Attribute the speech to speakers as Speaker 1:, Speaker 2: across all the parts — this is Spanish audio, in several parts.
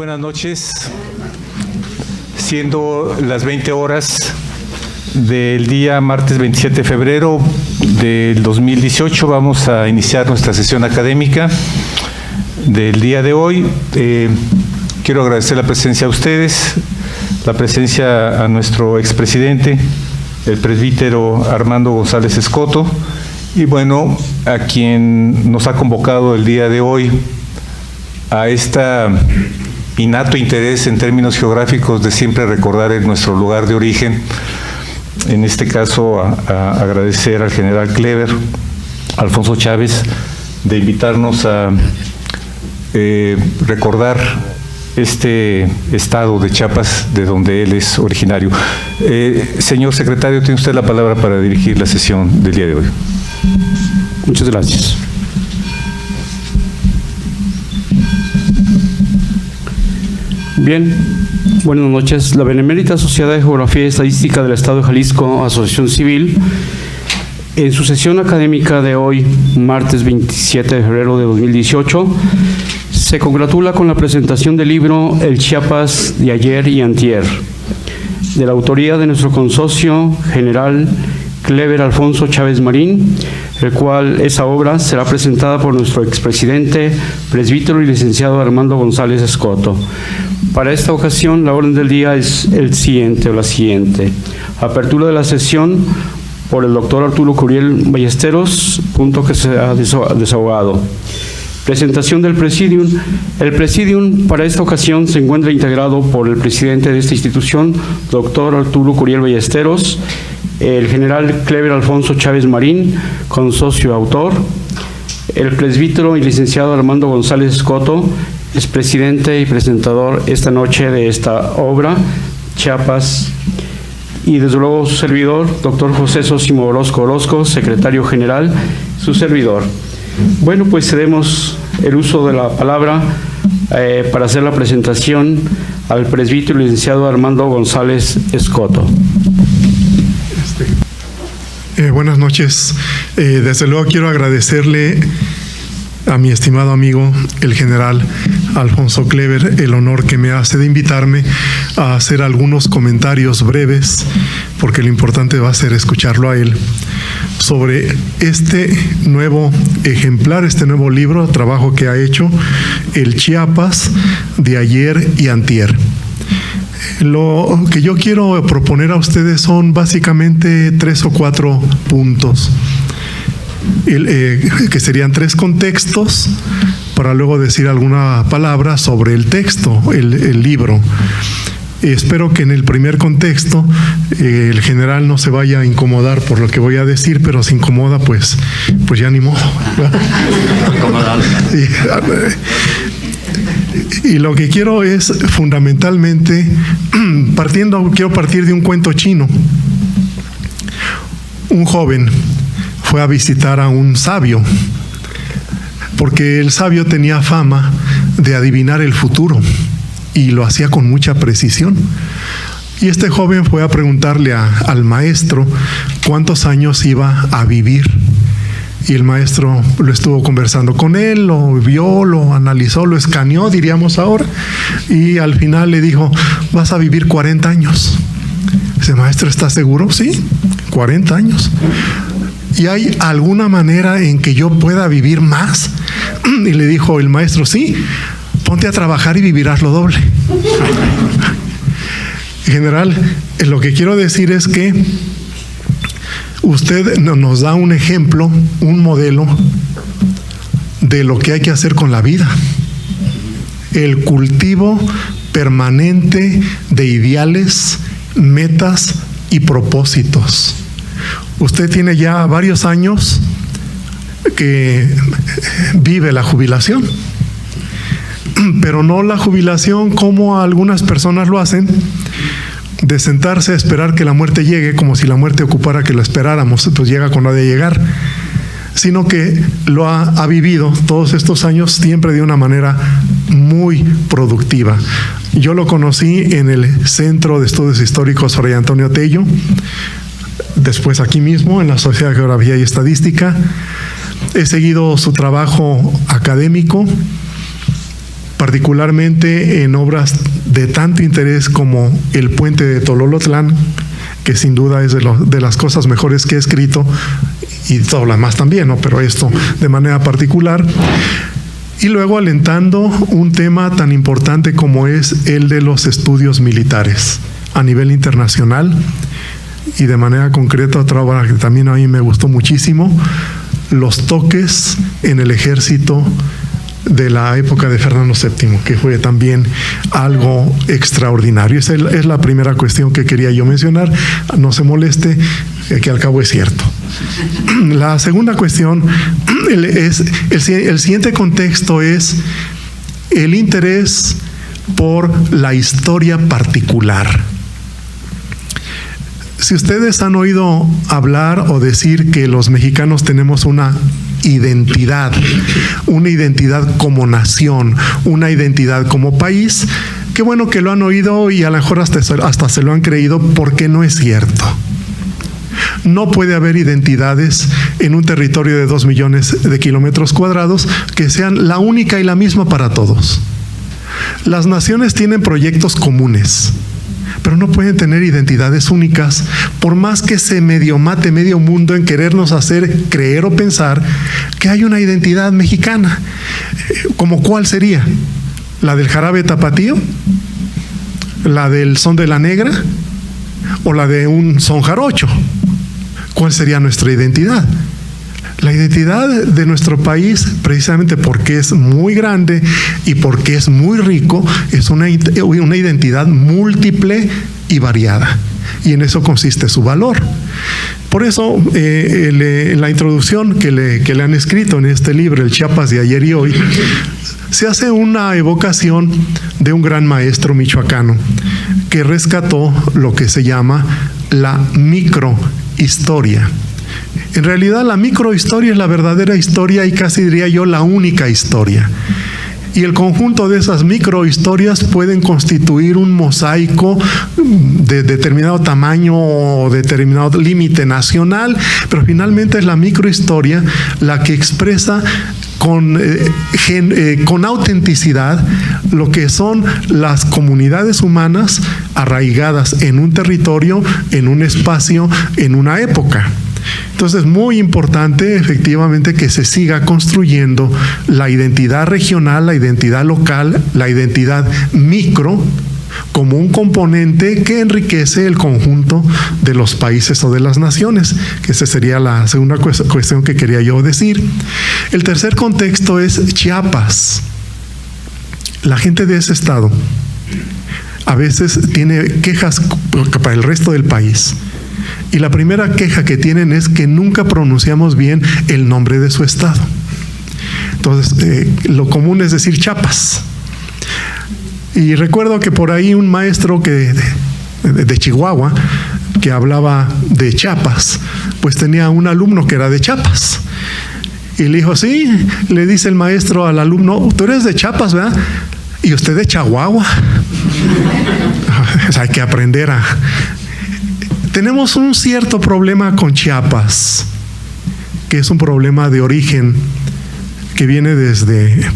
Speaker 1: buenas noches. Siendo las 20 horas del día martes 27 de febrero del 2018, vamos a iniciar nuestra sesión académica del día de hoy. Quiero agradecer la presencia a ustedes, la presencia a nuestro expresidente, el presbítero Armando González Escoto, y bueno, a quien nos ha convocado el día de hoy a esta innato interés en términos geográficos de siempre recordar nuestro lugar de origen. En este caso, a agradecer al general Clever, Alfonso Chávez, de invitarnos a recordar este estado de Chiapas, de donde él es originario. Señor secretario, tiene usted la palabra para dirigir la sesión del día de hoy.
Speaker 2: Muchas gracias. Bien, buenas noches. La Benemérita Sociedad de Geografía y Estadística del Estado de Jalisco, Asociación Civil, en su sesión académica de hoy, martes 27 de febrero de 2018, se congratula con la presentación del libro El Chiapas de ayer y antier, de la autoría de nuestro consocio general Clever Alfonso Chávez Marín, el cual esa obra será presentada por nuestro expresidente, presbítero y licenciado Armando González Escoto. Para esta ocasión, la orden del día es el siguiente o la siguiente. Apertura de la sesión por el doctor Arturo Curiel Ballesteros, punto que se ha desahogado. Presentación del Presidium. El Presidium para esta ocasión se encuentra integrado por el presidente de esta institución, doctor Arturo Curiel Ballesteros, el general Clever Alfonso Chávez Marín, consocio autor, el presbítero y licenciado Armando González Escoto, es presidente y presentador esta noche de esta obra, Chiapas, y desde luego su servidor, doctor José Sosimo Orozco, secretario general, su servidor. Bueno, pues cedemos el uso de la palabra para hacer la presentación al presbítero y licenciado Armando González Escoto.
Speaker 3: Buenas noches. Desde luego quiero agradecerle a mi estimado amigo, el general Alfonso Clever, el honor que me hace de invitarme a hacer algunos comentarios breves, porque lo importante va a ser escucharlo a él, sobre este nuevo ejemplar, este nuevo libro, trabajo que ha hecho, El Chiapas de ayer y antier. Lo que yo quiero proponer a ustedes son básicamente 3 o 4 puntos, que serían 3 contextos, para luego decir alguna palabra sobre el texto, el libro. Espero que en el primer contexto el general no se vaya a incomodar por lo que voy a decir, pero si incomoda, pues ya ni modo. Y lo que quiero es fundamentalmente, quiero partir de un cuento chino. Un joven fue a visitar a un sabio, porque el sabio tenía fama de adivinar el futuro y lo hacía con mucha precisión. Y este joven fue a preguntarle al maestro cuántos años iba a vivir. Y el maestro lo estuvo conversando con él, lo vio, lo analizó, lo escaneó, diríamos ahora, y al final le dijo: vas a vivir 40 años. Dice: maestro, ¿está seguro? Sí, 40 años. ¿Y hay alguna manera en que yo pueda vivir más? Y le dijo el maestro: sí, ponte a trabajar y vivirás lo doble. En general, lo que quiero decir es que usted nos da un ejemplo, un modelo de lo que hay que hacer con la vida. El cultivo permanente de ideales, metas y propósitos. Usted tiene ya varios años que vive la jubilación, pero no la jubilación como algunas personas lo hacen, de sentarse a esperar que la muerte llegue, como si la muerte ocupara que la esperáramos, pues llega cuando ha de llegar, sino que lo ha vivido todos estos años siempre de una manera muy productiva. Yo lo conocí en el Centro de Estudios Históricos Fray Antonio Tello, después aquí mismo en la Sociedad de Geografía y Estadística. He seguido su trabajo académico particularmente en obras de tanto interés como el puente de Tololotlán, que sin duda es de las cosas mejores que he escrito, y todo lo demás también, ¿no? Pero esto de manera particular. Y luego alentando un tema tan importante como es el de los estudios militares a nivel internacional, y de manera concreta otra obra que también a mí me gustó muchísimo, Los toques en el ejército de la época de Fernando VII, que fue también algo extraordinario. Esa es la primera cuestión que quería yo mencionar. No se moleste, que al cabo es cierto. La segunda cuestión es el siguiente contexto es el interés por la historia particular. Si ustedes han oído hablar o decir que los mexicanos tenemos una identidad como nación, una identidad como país, qué bueno que lo han oído y a lo mejor hasta se lo han creído, porque no es cierto. No puede haber identidades en un territorio de 2 millones de kilómetros cuadrados que sean la única y la misma para todos. Las naciones tienen proyectos comunes, pero no pueden tener identidades únicas, por más que se mate medio mundo en querernos hacer creer o pensar que hay una identidad mexicana. ¿Como cuál sería? ¿La del jarabe tapatío? ¿La del son de la negra? ¿O la de un son jarocho? ¿Cuál sería nuestra identidad? La identidad de nuestro país, precisamente porque es muy grande y porque es muy rico, es una identidad múltiple y variada. Y en eso consiste su valor. Por eso, en la introducción que le han escrito en este libro, El Chiapas de ayer y hoy, se hace una evocación de un gran maestro michoacano que rescató lo que se llama la microhistoria. En realidad la microhistoria es la verdadera historia y casi diría yo la única historia. Y el conjunto de esas microhistorias pueden constituir un mosaico de determinado tamaño o determinado límite nacional, pero finalmente es la microhistoria la que expresa con autenticidad lo que son las comunidades humanas arraigadas en un territorio, en un espacio, en una época. Entonces es muy importante efectivamente que se siga construyendo la identidad regional, la identidad local, la identidad micro, como un componente que enriquece el conjunto de los países o de las naciones, que esa sería la segunda cuestión que quería yo decir. El tercer contexto es Chiapas. La gente de ese estado a veces tiene quejas para el resto del país. Y la primera queja que tienen es que nunca pronunciamos bien el nombre de su estado. Entonces, lo común es decir Chiapas. Y recuerdo que por ahí un maestro de Chihuahua, que hablaba de Chiapas, pues tenía un alumno que era de Chiapas. Y le dijo, sí, le dice el maestro al alumno, tú eres de Chiapas, ¿verdad? Y usted de Chihuahua. O sea, hay que aprender a... Tenemos un cierto problema con Chiapas, que es un problema de origen que viene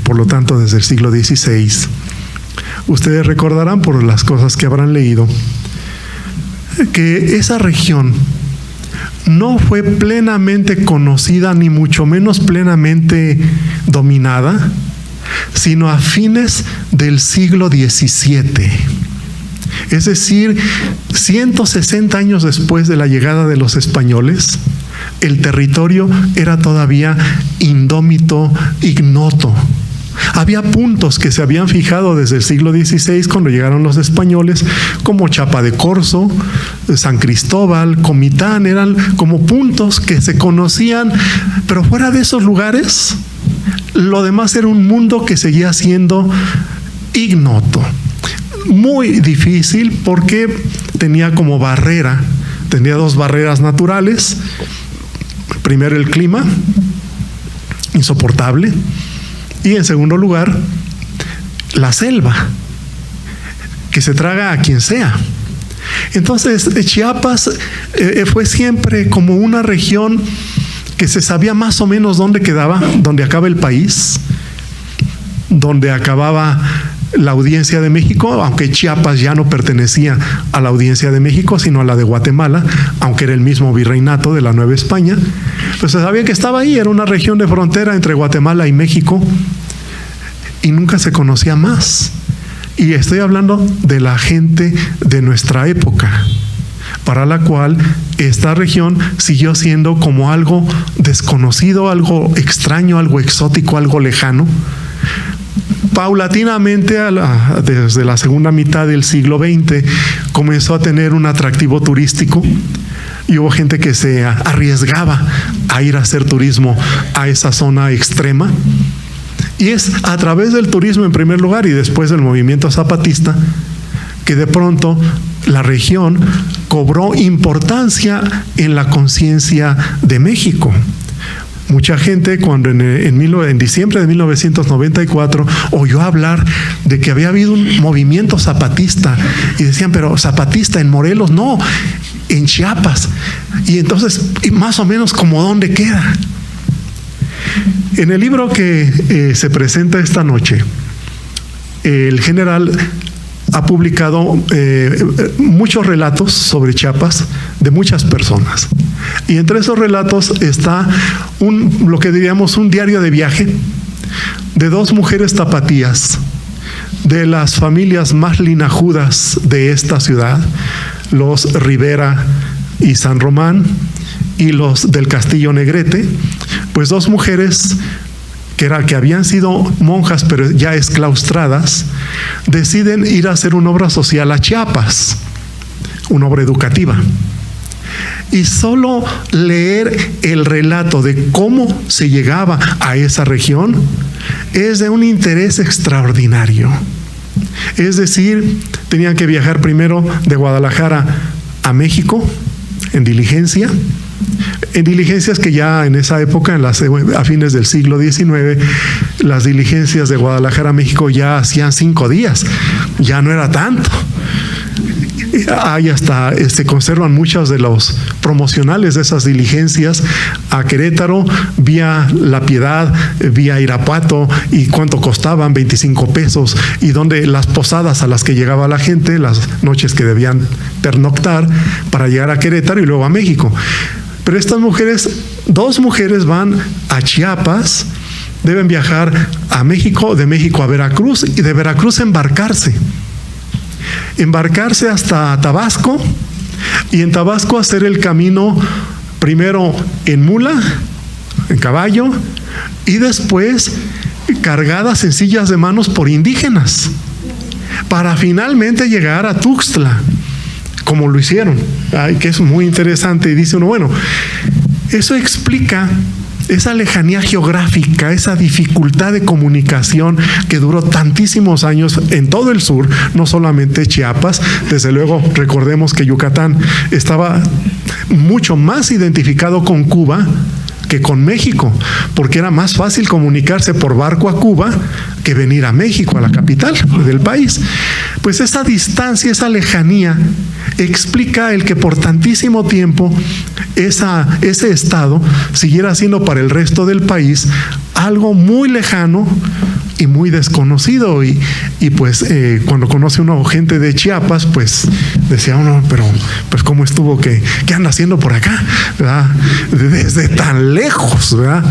Speaker 3: por lo tanto, desde el siglo XVI. Ustedes recordarán por las cosas que habrán leído que esa región no fue plenamente conocida, ni mucho menos plenamente dominada, sino a fines del siglo XVII. Es decir, 160 años después de la llegada de los españoles, el territorio era todavía indómito, ignoto. Había puntos que se habían fijado desde el siglo XVI cuando llegaron los españoles, como Chapa de Corzo, San Cristóbal, Comitán, eran como puntos que se conocían, pero fuera de esos lugares, lo demás era un mundo que seguía siendo ignoto. Muy difícil porque tenía como barrera, tenía dos barreras naturales. Primero, el clima, insoportable. Y en segundo lugar, la selva, que se traga a quien sea. Entonces, Chiapas fue siempre como una región que se sabía más o menos dónde quedaba, dónde acaba el país. donde acababa la Audiencia de México, aunque Chiapas ya no pertenecía a la Audiencia de México, sino a la de Guatemala, aunque era el mismo virreinato de la Nueva España, pues se sabía que estaba ahí, era una región de frontera entre Guatemala y México, y nunca se conocía más. Y estoy hablando de la gente de nuestra época, para la cual esta región siguió siendo como algo desconocido, algo extraño, algo exótico, algo lejano. Paulatinamente, desde la segunda mitad del siglo XX, comenzó a tener un atractivo turístico y hubo gente que se arriesgaba a ir a hacer turismo a esa zona extrema. Y es a través del turismo en primer lugar y después del movimiento zapatista que de pronto la región cobró importancia en la conciencia de México. Mucha gente cuando en diciembre de 1994 oyó hablar de que había habido un movimiento zapatista y decían, pero zapatista en Morelos, no, en Chiapas. Y entonces, más o menos, ¿como dónde queda? En el libro que se presenta esta noche, el general ha publicado muchos relatos sobre Chiapas de muchas personas. Y entre esos relatos está lo que diríamos un diario de viaje de dos mujeres tapatías de las familias más linajudas de esta ciudad, los Rivera y San Román y los del Castillo Negrete, pues dos mujeres que habían sido monjas pero ya exclaustradas, deciden ir a hacer una obra social a Chiapas, una obra educativa. Y solo leer el relato de cómo se llegaba a esa región es de un interés extraordinario. Es decir, tenían que viajar primero de Guadalajara a México en diligencia. En diligencias que ya en esa época, a fines del siglo XIX, las diligencias de Guadalajara a México ya hacían 5 días, ya no era tanto. Ahí hasta conservan muchos de los promocionales de esas diligencias a Querétaro, vía La Piedad, vía Irapuato, y cuánto costaban, 25 pesos, y donde las posadas a las que llegaba la gente, las noches que debían pernoctar para llegar a Querétaro y luego a México. Pero estas mujeres, dos mujeres van a Chiapas, deben viajar a México, de México a Veracruz, y de Veracruz embarcarse hasta Tabasco, y en Tabasco hacer el camino primero en mula, en caballo, y después cargadas en sillas de manos por indígenas, para finalmente llegar a Tuxtla, como lo hicieron. Que es muy interesante. Y dice uno, bueno, eso explica esa lejanía geográfica, esa dificultad de comunicación que duró tantísimos años en todo el sur, no solamente Chiapas. Desde luego, recordemos que Yucatán estaba mucho más identificado con Cuba que con México, porque era más fácil comunicarse por barco a Cuba que venir a México, a la capital del país. Pues esa distancia, esa lejanía, explica el que por tantísimo tiempo ese estado siguiera siendo para el resto del país algo muy lejano y muy desconocido. Y pues cuando conoce uno gente de Chiapas, pues decía uno, pero pues cómo estuvo, ¿qué anda haciendo por acá, ¿verdad? Desde tan lejos, ¿verdad?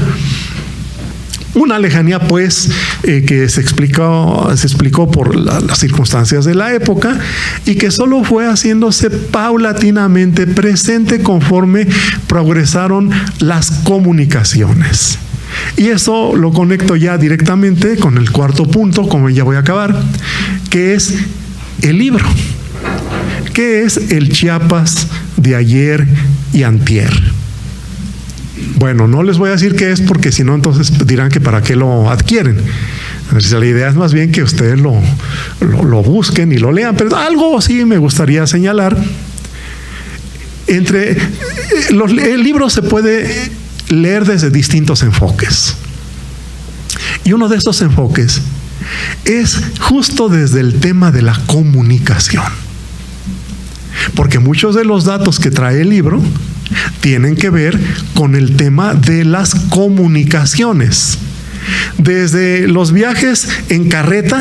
Speaker 3: Una lejanía, pues, que se explicó por las circunstancias de la época y que solo fue haciéndose paulatinamente presente conforme progresaron las comunicaciones. Y eso lo conecto ya directamente con el cuarto punto, como ya voy a acabar, que es el libro. ¿Qué es el Chiapas de ayer y antier? Bueno, no les voy a decir qué es, porque si no, entonces dirán que para qué lo adquieren. La idea es más bien que ustedes lo busquen y lo lean, pero algo sí me gustaría señalar. El libro se puede leer desde distintos enfoques. Y uno de esos enfoques es justo desde el tema de la comunicación. Porque muchos de los datos que trae el libro tienen que ver con el tema de las comunicaciones. Desde los viajes en carreta,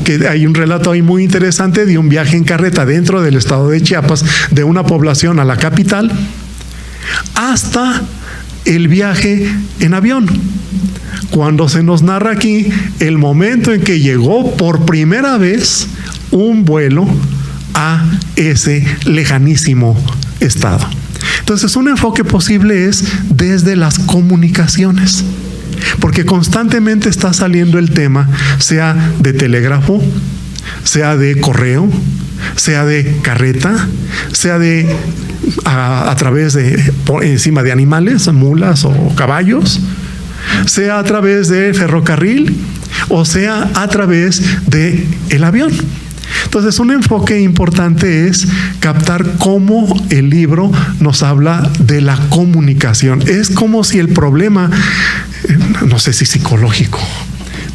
Speaker 3: que hay un relato ahí muy interesante de un viaje en carreta dentro del estado de Chiapas, de una población a la capital, hasta el viaje en avión. Cuando se nos narra aquí el momento en que llegó por primera vez un vuelo a ese lejanísimo estado. Entonces, un enfoque posible es desde las comunicaciones, porque constantemente está saliendo el tema, sea de telégrafo, sea de correo, sea de carreta, sea de a través de por encima de animales, mulas o caballos, sea a través de ferrocarril o sea a través de el avión. Entonces, un enfoque importante es captar cómo el libro nos habla de la comunicación. Es como si el problema, no sé si psicológico,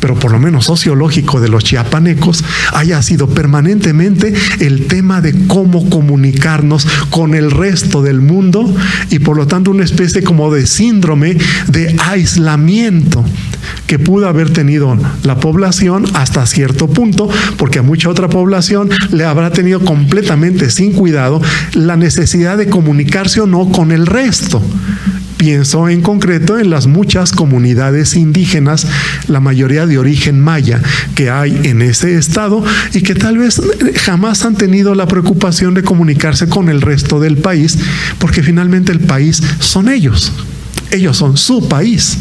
Speaker 3: pero por lo menos sociológico de los chiapanecos haya sido permanentemente el tema de cómo comunicarnos con el resto del mundo, y por lo tanto una especie como de síndrome de aislamiento que pudo haber tenido la población hasta cierto punto, porque a mucha otra población le habrá tenido completamente sin cuidado la necesidad de comunicarse o no con el resto. Pienso en concreto en las muchas comunidades indígenas, la mayoría de origen maya, que hay en ese estado y que tal vez jamás han tenido la preocupación de comunicarse con el resto del país, porque finalmente el país son ellos son su país.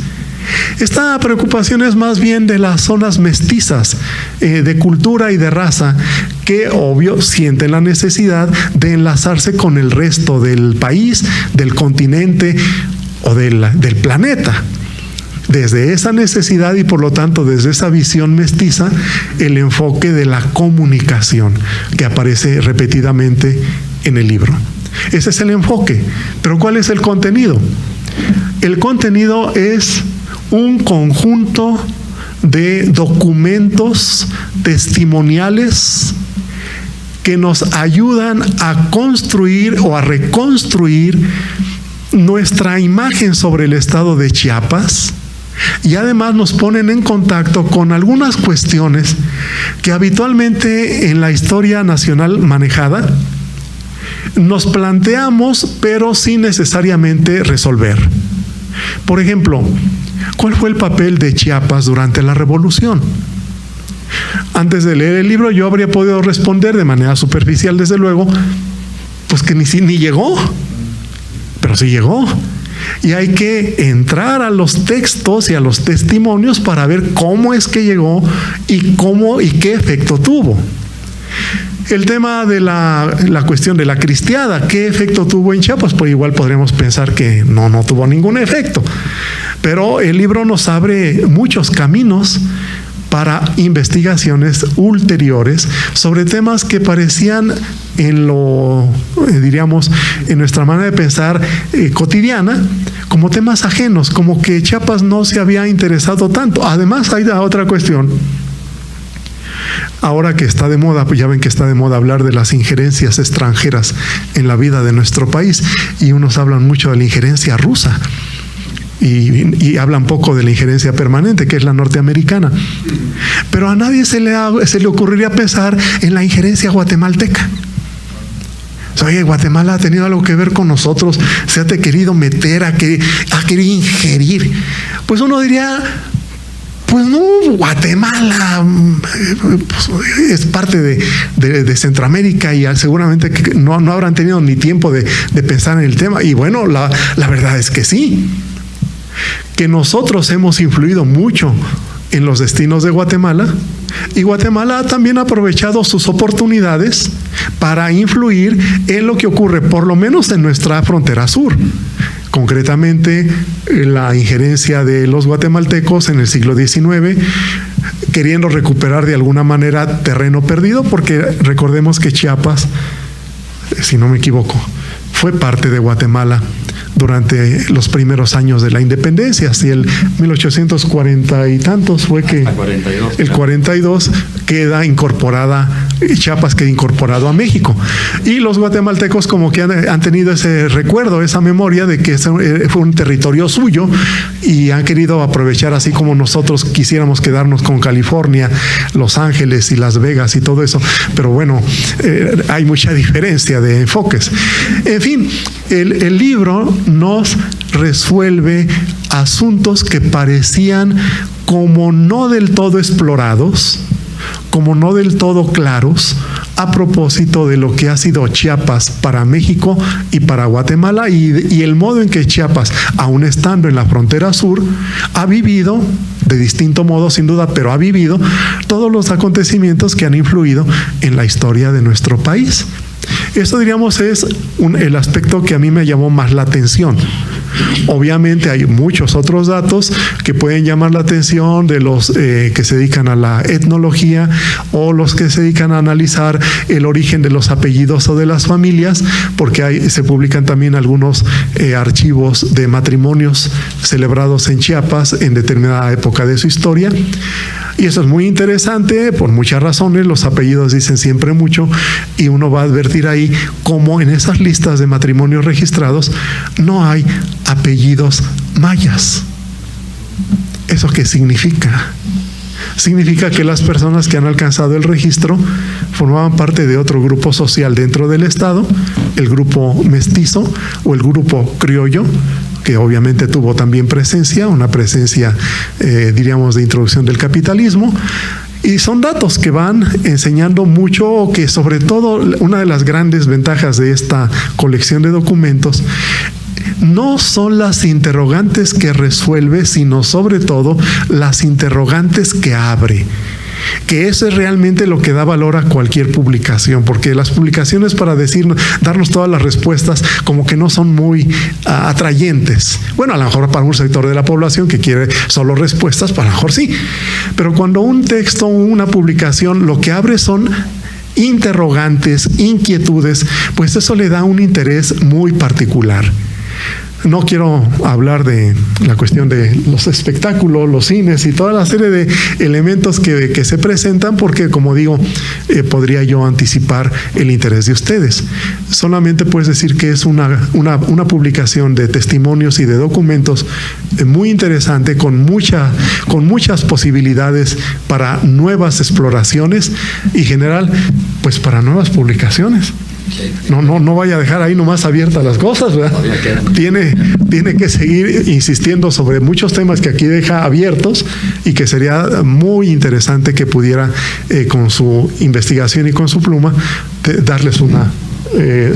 Speaker 3: Esta preocupación es más bien de las zonas mestizas de cultura y de raza, que obvio sienten la necesidad de enlazarse con el resto del país, del continente o del planeta. Desde esa necesidad y por lo tanto desde esa visión mestiza, el enfoque de la comunicación que aparece repetidamente en el libro. Ese es el enfoque. Pero ¿cuál es el contenido? El contenido es un conjunto de documentos testimoniales que nos ayudan a construir o a reconstruir nuestra imagen sobre el estado de Chiapas, y además nos ponen en contacto con algunas cuestiones que habitualmente en la historia nacional manejada nos planteamos, pero sin necesariamente resolver. Por ejemplo, ¿cuál fue el papel de Chiapas durante la Revolución? Antes de leer el libro yo habría podido responder de manera superficial, desde luego, pues que ni llegó, pero sí llegó. Y hay que entrar a los textos y a los testimonios para ver cómo es que llegó y qué efecto tuvo. El tema de la cuestión de la cristiada, ¿qué efecto tuvo en Chiapas? Pues igual podríamos pensar que no tuvo ningún efecto. Pero el libro nos abre muchos caminos para investigaciones ulteriores sobre temas que parecían en nuestra manera de pensar cotidiana, como temas ajenos, como que Chiapas no se había interesado tanto. Además, hay otra cuestión. Ahora que está de moda, pues ya ven que está de moda hablar de las injerencias extranjeras en la vida de nuestro país, y unos hablan mucho de la injerencia rusa y hablan poco de la injerencia permanente, que es la norteamericana. Pero a nadie se le ocurriría pensar en la injerencia guatemalteca. Oye, Guatemala ha tenido algo que ver con nosotros, se ha querido meter, ha querido ingerir. Pues uno diría, pues no, Guatemala pues es parte de Centroamérica, y seguramente que no habrán tenido ni tiempo de pensar en el tema. Y bueno, la verdad es que sí, que nosotros hemos influido mucho en los destinos de Guatemala, y Guatemala también ha aprovechado sus oportunidades para influir en lo que ocurre, por lo menos en nuestra frontera sur. Concretamente, la injerencia de los guatemaltecos en el siglo XIX, queriendo recuperar de alguna manera terreno perdido, porque recordemos que Chiapas, si no me equivoco, fue parte de Guatemala durante los primeros años de la independencia. Así el 1840 y tantos fue que el 42 queda incorporada, Chiapas queda incorporado a México. Y los guatemaltecos como que han tenido ese recuerdo, esa memoria de que fue un territorio suyo y han querido aprovechar, así como nosotros quisiéramos quedarnos con California, Los Ángeles y Las Vegas y todo eso. Pero bueno, hay mucha diferencia de enfoques. En fin, el libro nos resuelve asuntos que parecían como no del todo explorados, como no del todo claros, a propósito de lo que ha sido Chiapas para México y para Guatemala, y el modo en que Chiapas, aun estando en la frontera sur, ha vivido, de distinto modo sin duda, pero ha vivido todos los acontecimientos que han influido en la historia de nuestro país. Esto, diríamos, es el aspecto que a mí me llamó más la atención. Obviamente hay muchos otros datos que pueden llamar la atención de los que se dedican a la etnología o los que se dedican a analizar el origen de los apellidos o de las familias, porque se publican también algunos archivos de matrimonios celebrados en Chiapas en determinada época de su historia. Y eso es muy interesante por muchas razones. Los apellidos dicen siempre mucho, y uno va a advertir ahí cómo en esas listas de matrimonios registrados no hay apellidos mayas. ¿Eso qué significa? Significa que las personas que han alcanzado el registro formaban parte de otro grupo social dentro del Estado, el grupo mestizo o el grupo criollo, que obviamente tuvo también presencia, una presencia, diríamos, de introducción del capitalismo. Y son datos que van enseñando mucho, que sobre todo una de las grandes ventajas de esta colección de documentos no son las interrogantes que resuelve, sino sobre todo las interrogantes que abre. Que eso es realmente lo que da valor a cualquier publicación, porque las publicaciones para darnos todas las respuestas como que no son muy atrayentes. Bueno, a lo mejor para un sector de la población que quiere solo respuestas, a lo mejor sí. Pero cuando un texto o una publicación lo que abre son interrogantes, inquietudes, pues eso le da un interés muy particular. No quiero hablar de la cuestión de los espectáculos, los cines y toda la serie de elementos que se presentan, porque, como digo, podría yo anticipar el interés de ustedes. Solamente puedes decir que es una publicación de testimonios y de documentos muy interesante, con muchas posibilidades para nuevas exploraciones y, en general, pues para nuevas publicaciones. No vaya a dejar ahí nomás abiertas las cosas, ¿verdad? Tiene que seguir insistiendo sobre muchos temas que aquí deja abiertos, y que sería muy interesante que pudiera, con su investigación y con su pluma, darles una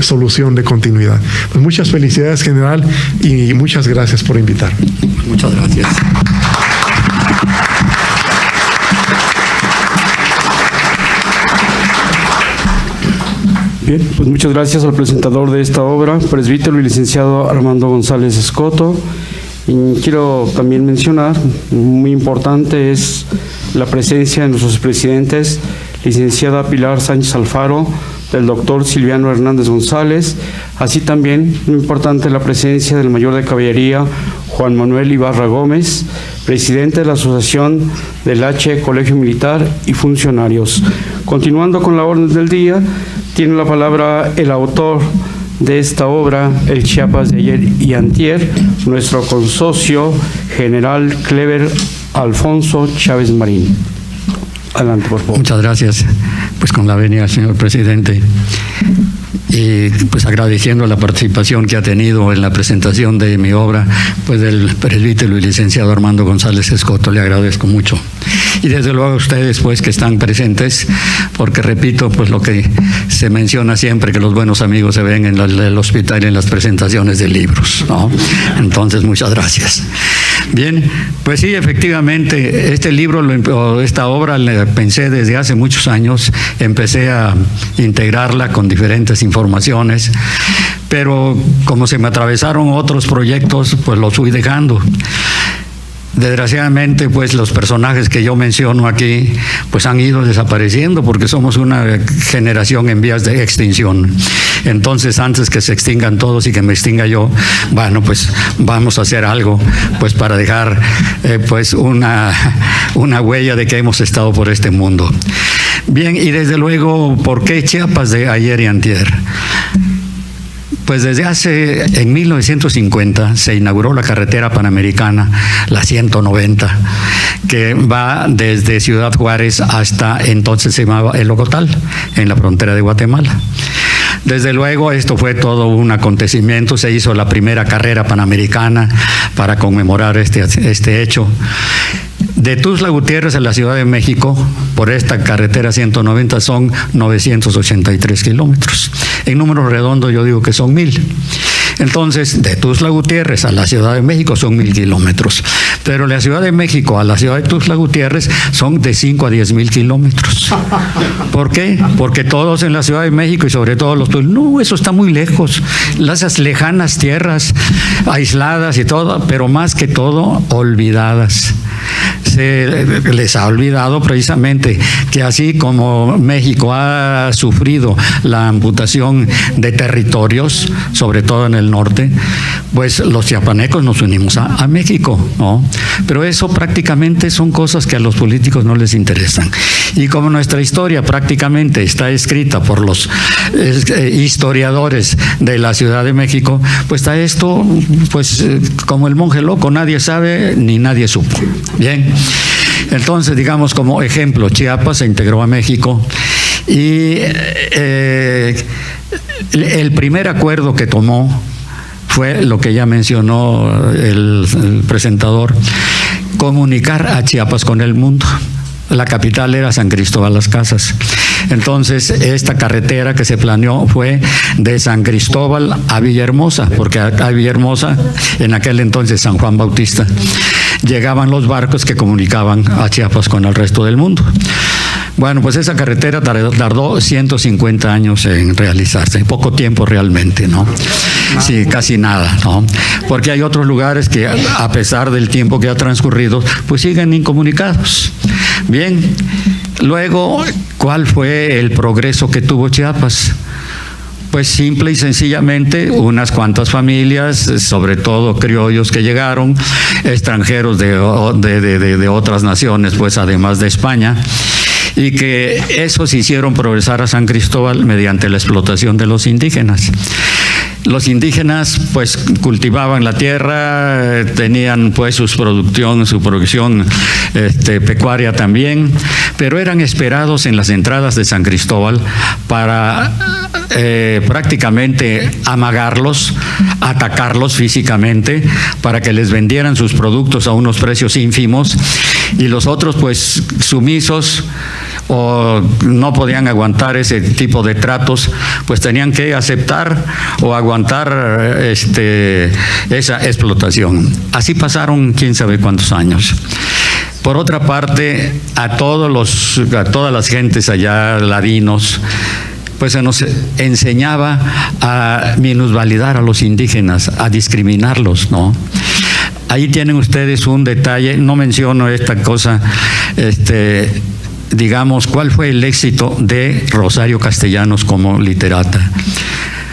Speaker 3: solución de continuidad. Pues muchas felicidades, general, y muchas gracias por invitarme.
Speaker 4: Muchas gracias.
Speaker 2: Bien, pues muchas gracias al presentador de esta obra, presbítero y licenciado Armando González Escoto. Y quiero también mencionar, muy importante es la presencia de nuestros presidentes, licenciada Pilar Sánchez Alfaro, del doctor Silviano Hernández González, así también muy importante la presencia del mayor de caballería Juan Manuel Ibarra Gómez, presidente de la Asociación del H Colegio Militar y funcionarios. Continuando con la orden del día, tiene la palabra el autor de esta obra, El Chiapas de ayer y antier, nuestro consocio general Clever Alfonso Chávez Marín. Adelante, por favor.
Speaker 4: Muchas gracias. Pues con la venia, señor presidente. Y pues agradeciendo la participación que ha tenido en la presentación de mi obra, pues del presbítero y licenciado Armando González Escoto, le agradezco mucho. Y desde luego a ustedes, pues, que están presentes, porque repito, pues lo que se menciona siempre, que los buenos amigos se ven en el hospital y en las presentaciones de libros, ¿no? Entonces, muchas gracias. Bien, pues sí, efectivamente, este libro, esta obra, la pensé desde hace muchos años. Empecé a integrarla con diferentes informaciones, pero como se me atravesaron otros proyectos, pues los fui dejando. Desgraciadamente, pues los personajes que yo menciono aquí, pues han ido desapareciendo porque somos una generación en vías de extinción. Entonces, antes que se extingan todos y que me extinga yo, bueno, pues vamos a hacer algo, pues para dejar, pues una huella de que hemos estado por este mundo. Bien, y desde luego, ¿por qué Chiapas de ayer y antier? Pues en 1950 se inauguró la carretera panamericana, la 190, que va desde Ciudad Juárez hasta entonces se llamaba El Ocotal, en la frontera de Guatemala. Desde luego, esto fue todo un acontecimiento, se hizo la primera carrera panamericana para conmemorar este hecho. De Tuxtla Gutiérrez a la Ciudad de México, por esta carretera 190 son 983 kilómetros. En número redondo yo digo que son 1000. Entonces, de Tuxtla Gutiérrez a la Ciudad de México son 1000 kilómetros. Pero de la Ciudad de México a la ciudad de Tuxtla Gutiérrez son de 5 a 10,000 kilómetros. ¿Por qué? Porque todos en la Ciudad de México y sobre todo los pueblos, no, eso está muy lejos. Esas lejanas tierras aisladas y todo, pero más que todo olvidadas. Se les ha olvidado precisamente que así como México ha sufrido la amputación de territorios, sobre todo en el norte, pues los chiapanecos nos unimos a México, ¿no? Pero eso prácticamente son cosas que a los políticos no les interesan. Y como nuestra historia prácticamente está escrita por los historiadores de la Ciudad de México, pues está esto, pues como el monje loco, nadie sabe ni nadie supo. Bien, entonces digamos como ejemplo, Chiapas se integró a México y el primer acuerdo que tomó fue lo que ya mencionó el presentador, comunicar a Chiapas con el mundo. La capital era San Cristóbal Las Casas. Entonces, esta carretera que se planeó fue de San Cristóbal a Villahermosa, porque a Villahermosa, en aquel entonces San Juan Bautista, llegaban los barcos que comunicaban a Chiapas con el resto del mundo. Bueno, pues esa carretera tardó 150 años en realizarse, poco tiempo realmente, ¿no? Sí, casi nada, ¿no? Porque hay otros lugares que a pesar del tiempo que ha transcurrido, pues siguen incomunicados. Bien, luego, ¿cuál fue el progreso que tuvo Chiapas? Pues simple y sencillamente unas cuantas familias, sobre todo criollos que llegaron, extranjeros de otras naciones, pues además de España, y que esos hicieron progresar a San Cristóbal mediante la explotación de los indígenas. Los indígenas pues cultivaban la tierra, tenían pues su producción pecuaria también, pero eran esperados en las entradas de San Cristóbal para prácticamente amagarlos, atacarlos físicamente para que les vendieran sus productos a unos precios ínfimos, y los otros pues sumisos o no podían aguantar ese tipo de tratos, pues tenían que aceptar o aguantar esa explotación. Así pasaron quién sabe cuántos años. Por otra parte, a todas las gentes allá, ladinos, pues se nos enseñaba a minusvalidar a los indígenas, a discriminarlos, ¿no? Ahí tienen ustedes un detalle, no menciono esta cosa, digamos, ¿cuál fue el éxito de Rosario Castellanos como literata?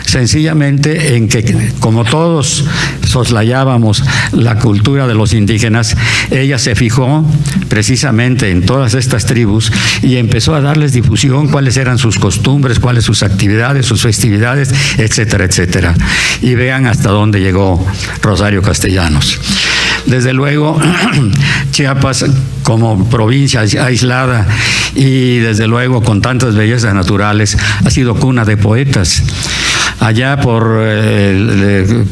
Speaker 4: Sencillamente en que, como todos soslayábamos la cultura de los indígenas, ella se fijó precisamente en todas estas tribus y empezó a darles difusión, cuáles eran sus costumbres, cuáles sus actividades, sus festividades, etcétera, etcétera. Y vean hasta dónde llegó Rosario Castellanos. Desde luego, Chiapas como provincia aislada y desde luego con tantas bellezas naturales ha sido cuna de poetas. Allá por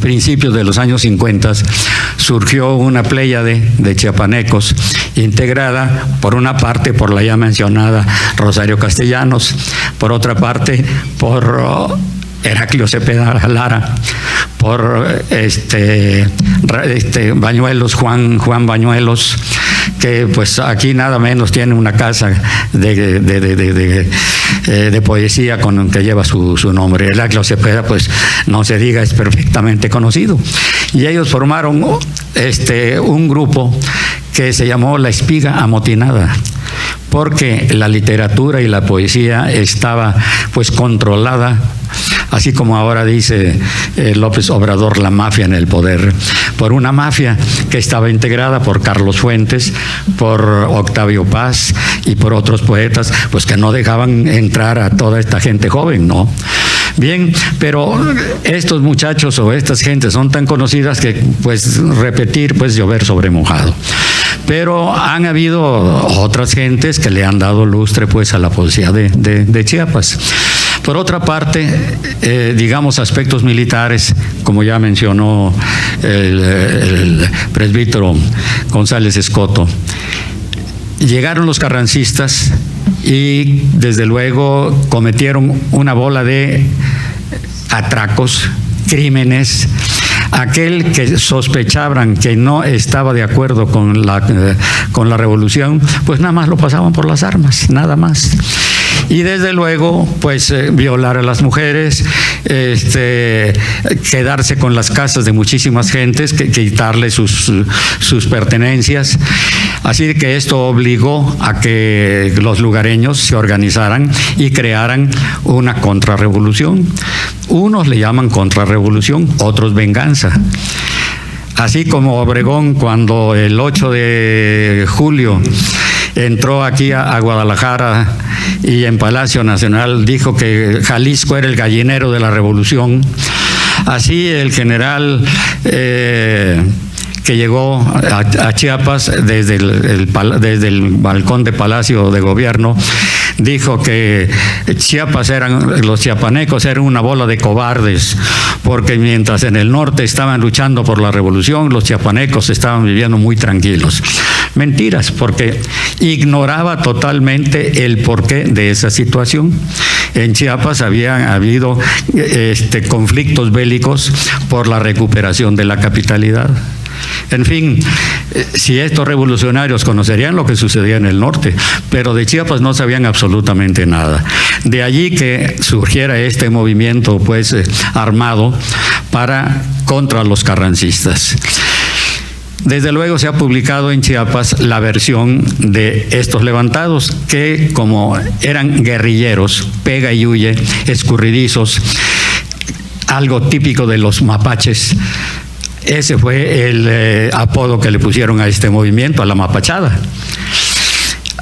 Speaker 4: principios de los años 50 surgió una pléyade de chiapanecos integrada por una parte por la ya mencionada Rosario Castellanos, por otra parte por Heraclio Cepeda Lara, por Bañuelos, Juan Bañuelos, que pues aquí nada menos tiene una casa de poesía con que lleva su nombre. Heraclio Cepeda, pues no se diga, es perfectamente conocido. Y ellos formaron un grupo que se llamó La espiga amotinada, porque la literatura y la poesía estaba pues controlada, así como ahora dice López Obrador, la mafia en el poder, por una mafia que estaba integrada por Carlos Fuentes, por Octavio Paz y por otros poetas, pues que no dejaban entrar a toda esta gente joven, ¿no? Bien, pero estos muchachos o estas gentes son tan conocidas que pues repetir, pues llover sobre mojado. Pero han habido otras gentes que le han dado lustre pues a la poesía de Chiapas. Por otra parte, digamos aspectos militares, como ya mencionó el presbítero González Escoto, llegaron los carrancistas y desde luego cometieron una bola de atracos, crímenes. Aquel que sospechaban que no estaba de acuerdo con la revolución, pues nada más lo pasaban por las armas, nada más. Y desde luego, pues violar a las mujeres, quedarse con las casas de muchísimas gentes, quitarle sus pertenencias. Así que esto obligó a que los lugareños se organizaran y crearan una contrarrevolución. Unos le llaman contrarrevolución, otros venganza. Así como Obregón, cuando el 8 de julio entró aquí a Guadalajara y en Palacio Nacional dijo que Jalisco era el gallinero de la revolución, así el general que llegó a Chiapas desde el balcón de Palacio de Gobierno dijo que los chiapanecos eran una bola de cobardes, porque mientras en el norte estaban luchando por la revolución, los chiapanecos estaban viviendo muy tranquilos. Mentiras, porque ignoraba totalmente el porqué de esa situación. En Chiapas habían habido conflictos bélicos por la recuperación de la capitalidad. En fin, si estos revolucionarios conocerían lo que sucedía en el norte, pero de Chiapas no sabían absolutamente nada. De allí que surgiera este movimiento pues armado contra los carrancistas. Desde luego se ha publicado en Chiapas la versión de estos levantados, que como eran guerrilleros, pega y huye, escurridizos, algo típico de los mapaches. Ese fue el apodo que le pusieron a este movimiento, a la mapachada.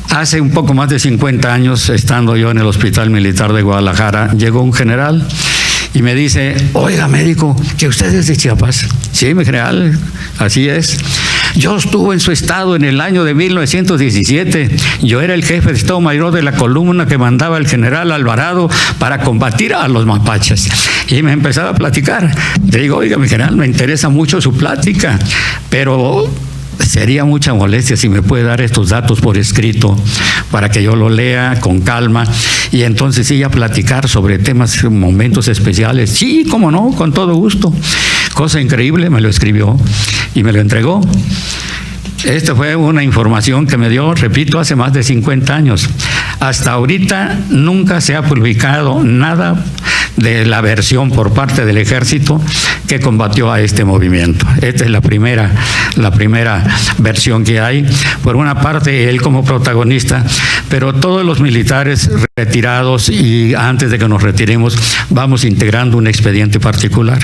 Speaker 4: Hace un poco más de 50 años, estando yo en el Hospital Militar de Guadalajara, llegó un general y me dice: oiga, médico, ¿que usted es de Chiapas? Sí, mi general, así es. Yo estuve en su estado en el año de 1917. Yo era el jefe de Estado Mayor de la columna que mandaba el general Alvarado para combatir a los mapaches. Y me empezaba a platicar. Le digo: oiga, mi general, me interesa mucho su plática, pero sería mucha molestia si me puede dar estos datos por escrito para que yo lo lea con calma y entonces sí a platicar sobre temas, momentos especiales. Sí, cómo no, con todo gusto. Cosa increíble, me lo escribió y me lo entregó. Esta fue una información que me dio, repito, hace más de 50 años. Hasta ahorita nunca se ha publicado nada de la versión por parte del ejército que combatió a este movimiento. Esta es la primera versión que hay. Por una parte, él como protagonista, pero todos los militares retirados, y antes de que nos retiremos, vamos integrando un expediente particular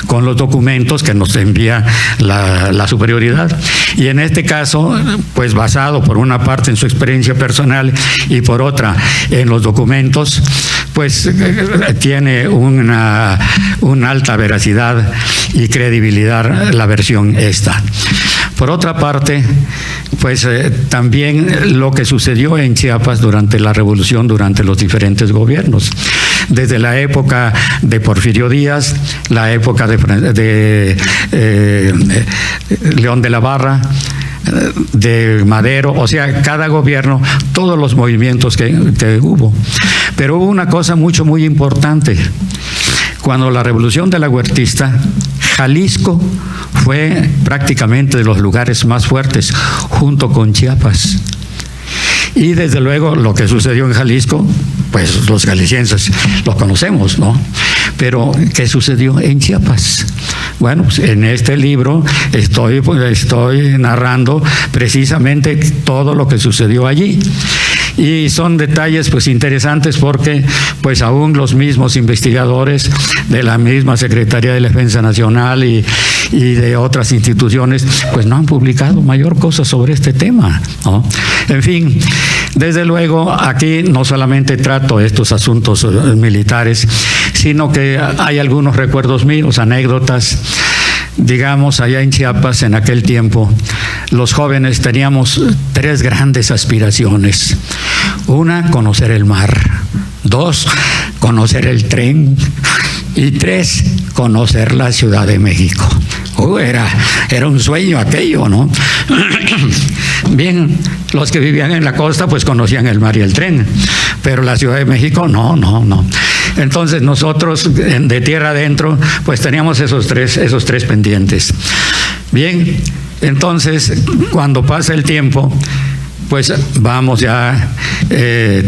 Speaker 4: con los documentos que nos envía la superioridad. Y en este caso, pues basado por una parte en su experiencia personal y por otra en los documentos, pues tiene una alta veracidad y credibilidad la versión esta. Por otra parte, pues también lo que sucedió en Chiapas durante la revolución, durante los diferentes gobiernos, desde la época de Porfirio Díaz, la época de León de la Barra, de Madero, o sea, cada gobierno, todos los movimientos que hubo. Pero hubo una cosa muy importante. Cuando la revolución de la Huertista, Jalisco fue prácticamente de los lugares más fuertes, junto con Chiapas. Y desde luego lo que sucedió en Jalisco, pues los jaliscienses lo conocemos, ¿no? Pero, ¿qué sucedió en Chiapas? Bueno, pues en este libro estoy narrando precisamente todo lo que sucedió allí. Y son detalles pues interesantes porque pues aún los mismos investigadores de la misma Secretaría de Defensa Nacional y de otras instituciones pues no han publicado mayor cosa sobre este tema, ¿no? En fin, desde luego aquí no solamente trato estos asuntos militares, sino que hay algunos recuerdos míos, anécdotas. Digamos, allá en Chiapas, en aquel tiempo, los jóvenes teníamos 3 grandes aspiraciones. 1, conocer el mar. 2, conocer el tren. Y 3, conocer la Ciudad de México. Era un sueño aquello, ¿no? Bien, los que vivían en la costa pues conocían el mar y el tren, pero la Ciudad de México no. Entonces nosotros de tierra adentro pues teníamos esos tres pendientes. Bien, entonces cuando pasa el tiempo pues vamos ya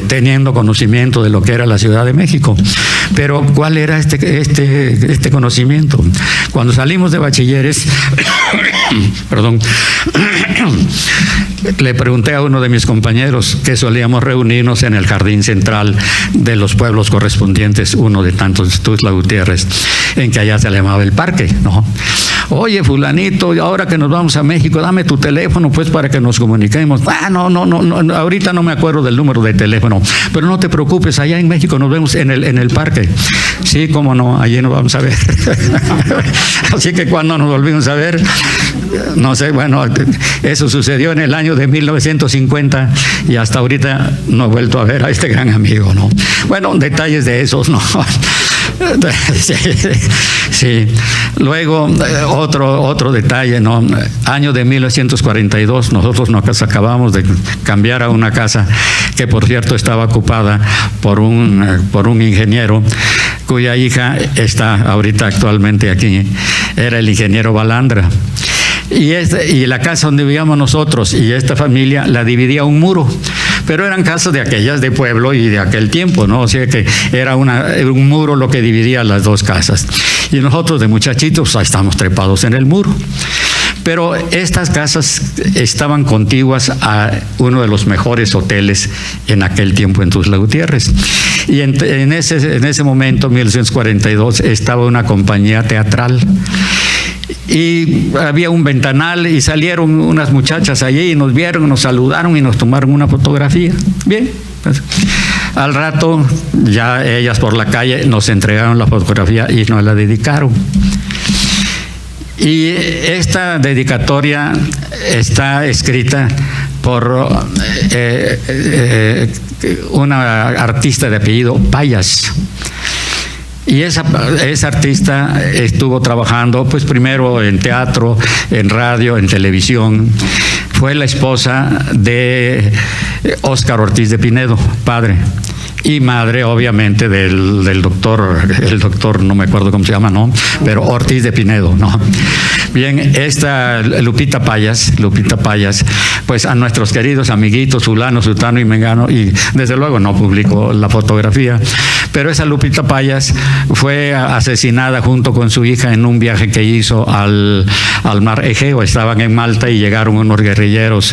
Speaker 4: teniendo conocimiento de lo que era la Ciudad de México. Pero ¿cuál era este conocimiento? Cuando salimos de bachilleres, perdón, le pregunté a uno de mis compañeros que solíamos reunirnos en el jardín central de los pueblos correspondientes, uno de tantos, Tuxtla Gutiérrez, en que allá se le llamaba el parque, ¿no? Oye, fulanito, ahora que nos vamos a México, dame tu teléfono pues para que nos comuniquemos. No, ahorita no me acuerdo del número de teléfono, pero no te preocupes, allá en México nos vemos en el parque. Sí, cómo no, allí nos vamos a ver. Así que cuando nos volvimos a ver, no sé, bueno, eso sucedió en el año de 1950 y hasta ahorita no he vuelto a ver a este gran amigo, ¿no? Bueno, detalles de esos, ¿no? Sí. Luego, otro detalle, ¿no? Año de 1942, nosotros nos acabamos de cambiar a una casa que, por cierto, estaba ocupada por un ingeniero cuya hija está ahorita actualmente aquí. Era el ingeniero Balandra. Y la casa donde vivíamos nosotros y esta familia la dividía un muro, pero eran casas de aquellas de pueblo y de aquel tiempo, ¿no? O sea que era un muro lo que dividía las dos casas. Y nosotros de muchachitos estábamos trepados en el muro. Pero estas casas estaban contiguas a uno de los mejores hoteles en aquel tiempo en Tuxtla Gutiérrez. Y en ese momento, 1942, estaba una compañía teatral. Y había un ventanal y salieron unas muchachas allí y nos vieron, nos saludaron y nos tomaron una fotografía. Bien, pues, al rato ya ellas por la calle nos entregaron la fotografía y nos la dedicaron. Y esta dedicatoria está escrita por una artista de apellido Payas. Y esa artista estuvo trabajando, pues primero en teatro, en radio, en televisión. Fue la esposa de Óscar Ortiz de Pinedo, padre. Y madre, obviamente, del doctor, no me acuerdo cómo se llama, ¿no? Pero Ortiz de Pinedo, ¿no? Bien, esta Lupita Payas, pues a nuestros queridos amiguitos fulano, sutano y mengano, y desde luego no publicó la fotografía, pero esa Lupita Payas fue asesinada junto con su hija en un viaje que hizo al mar Egeo. Estaban en Malta y llegaron unos guerrilleros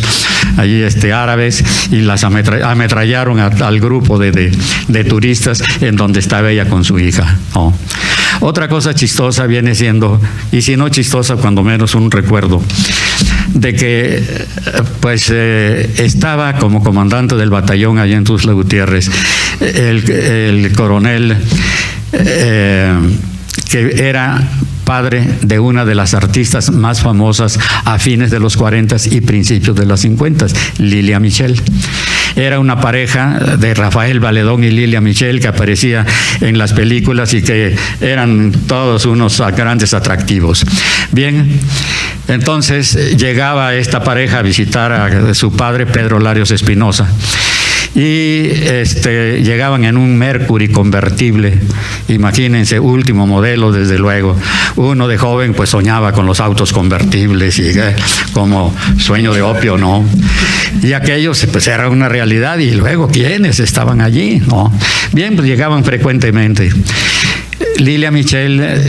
Speaker 4: allí árabes y las ametrallaron al grupo de turistas en donde estaba ella con su hija, ¿no? Otra cosa chistosa viene siendo, y si no chistosa, cuando menos un recuerdo, de que pues estaba como comandante del batallón allá en Tuxtla Gutiérrez el coronel que era padre de una de las artistas más famosas a fines de los 40 y principios de los 50, Lilia Michel. Era una pareja de Rafael Valedón y Lilia Michel que aparecía en las películas y que eran todos unos grandes atractivos. Bien, entonces llegaba esta pareja a visitar a su padre, Pedro Larios Espinosa. Y llegaban en un Mercury convertible, imagínense, último modelo, desde luego. Uno de joven pues soñaba con los autos convertibles y como sueño de opio, ¿no? Y aquellos pues era una realidad. Y luego, ¿quiénes estaban allí? ¿No? Bien, pues llegaban frecuentemente. Lilia Michel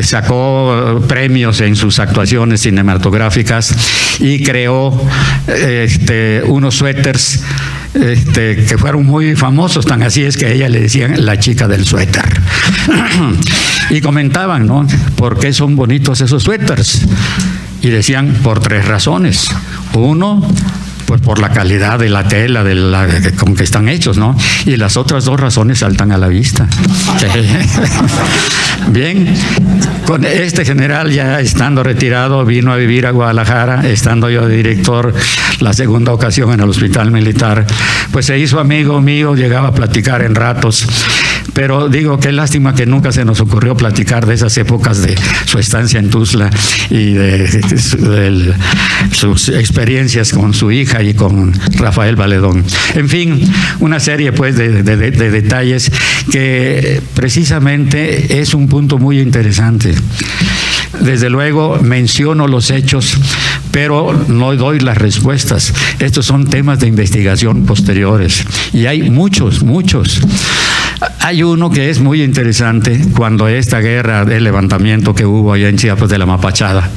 Speaker 4: sacó premios en sus actuaciones cinematográficas y creó unos suéteres que fueron muy famosos, tan así es que a ella le decían la chica del suéter. Y comentaban, ¿no?, ¿por qué son bonitos esos suéteres? Y decían, por 3 razones. Uno, pues por la calidad de la tela con que están hechos, ¿no? Y las otras 2 razones saltan a la vista. Bien, con este general ya estando retirado, vino a vivir a Guadalajara, estando yo de director la segunda ocasión en el Hospital Militar, pues se hizo amigo mío, llegaba a platicar en ratos. Pero digo, qué lástima que nunca se nos ocurrió platicar de esas épocas de su estancia en Tuzla y de sus experiencias con su hija y con Rafael Valedón. En fin, una serie pues de detalles que precisamente es un punto muy interesante. Desde luego menciono los hechos, pero no doy las respuestas. Estos son temas de investigación posteriores y hay muchos. Hay uno que es muy interesante, cuando esta guerra de levantamiento que hubo allá en Chiapas de la Mapachada,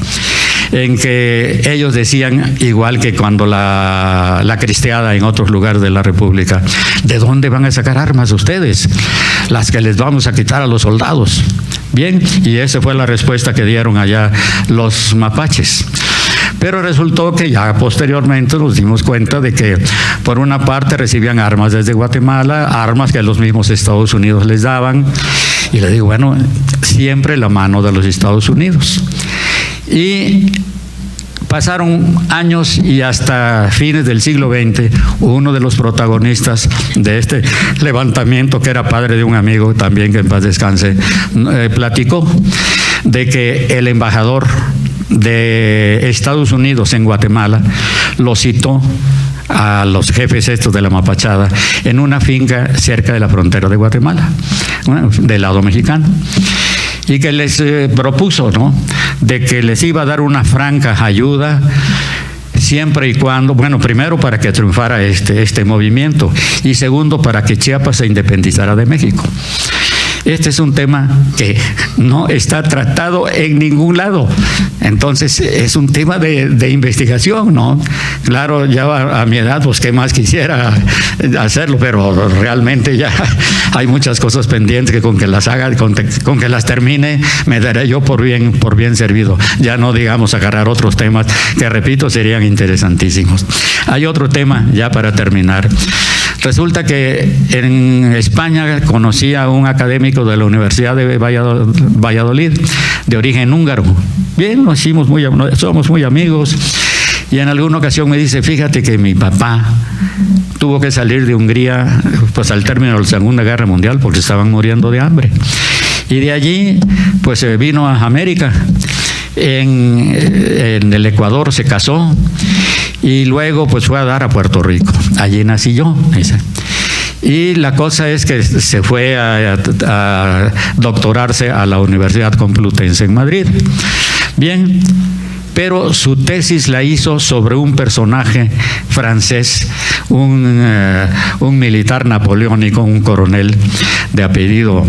Speaker 4: en que ellos decían, igual que cuando la cristiada en otros lugares de la República, ¿de dónde van a sacar armas ustedes? Las que les vamos a quitar a los soldados. Bien, y esa fue la respuesta que dieron allá los mapaches. Pero resultó que ya posteriormente nos dimos cuenta de que por una parte recibían armas desde Guatemala, armas que los mismos Estados Unidos les daban, y le digo, bueno, siempre la mano de los Estados Unidos. Y pasaron años y hasta fines del siglo XX, uno de los protagonistas de este levantamiento, que era padre de un amigo también, que en paz descanse, platicó de que el embajador de Estados Unidos en Guatemala lo citó a los jefes estos de la Mapachada en una finca cerca de la frontera de Guatemala, del lado mexicano, y que les propuso, ¿no?, de que les iba a dar una franca ayuda siempre y cuando, bueno, primero para que triunfara este movimiento y segundo para que Chiapas se independizara de México. Este es un tema que no está tratado en ningún lado. Entonces, es un tema de investigación, ¿no? Claro, ya a mi edad, pues qué más quisiera hacerlo, pero realmente ya hay muchas cosas pendientes que con que las haga, con que las termine, me daré yo por bien servido. Ya no digamos agarrar otros temas que, repito, serían interesantísimos. Hay otro tema, ya para terminar. Resulta que en España conocí a un académico de la Universidad de Valladolid, de origen húngaro. Bien, somos muy amigos, y en alguna ocasión me dice, fíjate que mi papá tuvo que salir de Hungría pues al término de la Segunda Guerra Mundial porque estaban muriendo de hambre. Y de allí pues vino a América. En el Ecuador se casó y luego pues fue a dar a Puerto Rico. Allí nací yo. Y la cosa es que se fue a doctorarse a la Universidad Complutense en Madrid. Bien, pero su tesis la hizo sobre un personaje francés, un militar napoleónico, un coronel de apellido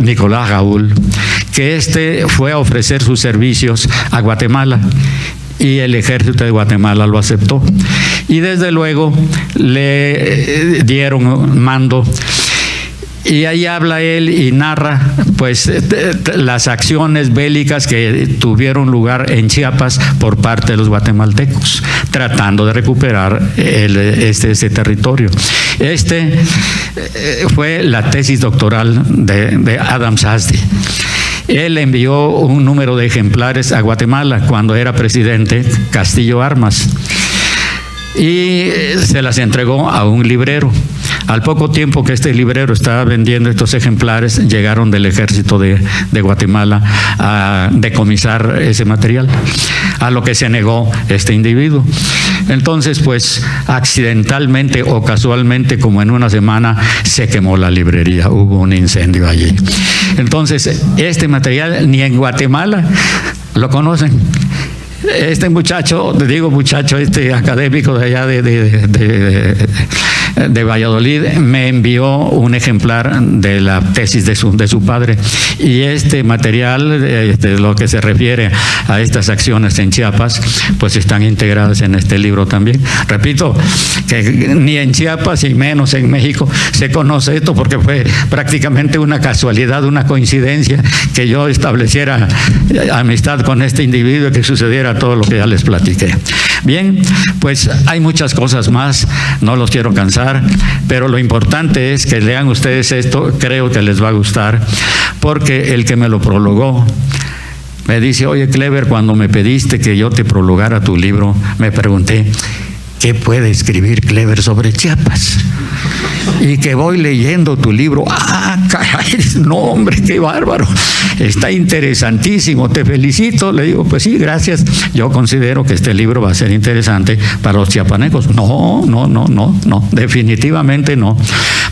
Speaker 4: Nicolás Raúl, que fue a ofrecer sus servicios a Guatemala y el ejército de Guatemala lo aceptó. Y desde luego le dieron mando. Y ahí habla él y narra pues las acciones bélicas que tuvieron lugar en Chiapas por parte de los guatemaltecos, tratando de recuperar ese territorio. Fue la tesis doctoral de Adam Sazdi. Él envió un número de ejemplares a Guatemala cuando era presidente Castillo Armas y se las entregó a un librero. Al poco tiempo que este librero estaba vendiendo estos ejemplares, llegaron del ejército de Guatemala a decomisar ese material, a lo que se negó este individuo. Entonces, pues, accidentalmente o casualmente, como en una semana, se quemó la librería, hubo un incendio allí. Entonces, este material ni en Guatemala lo conocen. Este muchacho, académico de allá de Valladolid me envió un ejemplar de la tesis de su padre, y este material, lo que se refiere a estas acciones en Chiapas, pues están integradas en este libro también. Repito, que ni en Chiapas y menos en México se conoce esto, porque fue prácticamente una casualidad, una coincidencia que yo estableciera amistad con este individuo y que sucediera todo lo que ya les platiqué. Bien, pues hay muchas cosas más, no los quiero cansar, pero lo importante es que lean ustedes esto, creo que les va a gustar, porque el que me lo prologó me dice: oye, Clever, cuando me pediste que yo te prologara tu libro, me pregunté, ¿qué puede escribir Clever sobre Chiapas? Y que voy leyendo tu libro, caray, no, hombre, qué bárbaro, está interesantísimo, te felicito. Le digo, pues sí, gracias, yo considero que este libro va a ser interesante para los chiapanecos. No, definitivamente no.